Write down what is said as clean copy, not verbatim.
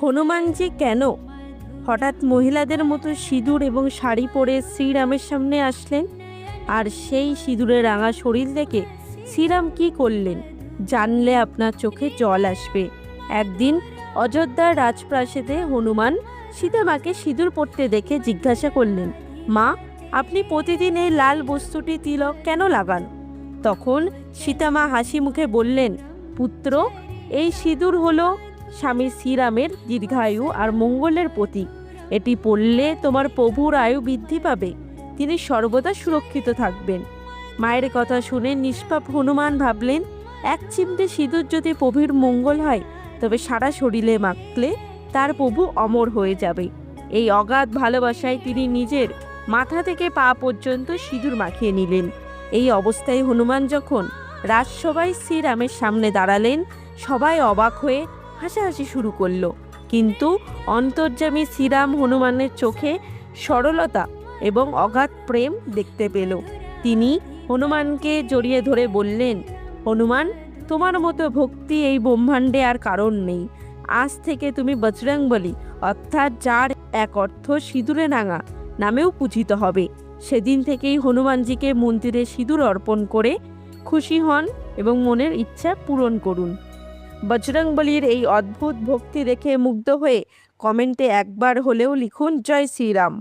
হনুমানজি কেন হঠাৎ মহিলাদের মতো সিঁদুর এবং শাড়ি পরে শ্রীরামের সামনে আসলেন? আর সেই সিঁদুরে রাঙা শরীর দেখে শ্রীরাম কি করলেন জানলে আপনার চোখে জল আসবে। একদিন অযোধ্যার রাজপ্রাসাদে হনুমান সীতামাকে সিঁদুর পরতে দেখে জিজ্ঞাসা করলেন, মা, আপনি প্রতিদিন এই লাল বস্তুটি তিলক কেন লাগান? তখন সীতামা হাসি মুখে বললেন, পুত্র, এই সিঁদুর হলো স্বামী শ্রীরামের দীর্ঘায়ু আর মঙ্গলের প্রতীক। এটি পড়লে তোমার প্রভুর আয়ু বৃদ্ধি পাবে, তিনি সর্বদা সুরক্ষিত থাকবেন। মায়ের কথা শুনে নিষ্পাপ হনুমান ভাবলেন, এক চিমটে সিঁদুর যদি প্রভুর মঙ্গল হয়, তবে সারা শরীরে মাখলে তার প্রভু অমর হয়ে যাবে। এই অগাধ ভালোবাসায় তিনি নিজের মাথা থেকে পা পর্যন্ত সিঁদুর মাখিয়ে নিলেন। এই অবস্থায় হনুমান যখন রাজসভায় শ্রীরামের সামনে দাঁড়ালেন, সবাই অবাক হয়ে হাসাহাসি শুরু করলো। কিন্তু অন্তর্যামী শ্রীরাম হনুমানের চোখে সরলতা এবং অগাধ প্রেম দেখতে পেল। তিনি হনুমানকে জড়িয়ে ধরে বললেন, হনুমান, তোমার মতো ভক্তি এই ব্রহ্মাণ্ডে আর কারণ নেই। আজ থেকে তুমি বজরংবলী, অর্থাৎ যার এক অর্থ সিঁদুরে রাঙা, নামেও পূজিত হবে। সেদিন থেকেই হনুমানজিকে মন্দিরে সিঁদুর অর্পণ করে খুশি হন এবং মনের ইচ্ছা পূরণ করুন। বজরংবলীর এই অদ্ভুত ভক্তি দেখে মুগ্ধ হয়ে কমেন্টে একবার হলেও লিখুন, জয় শ্রীরাম।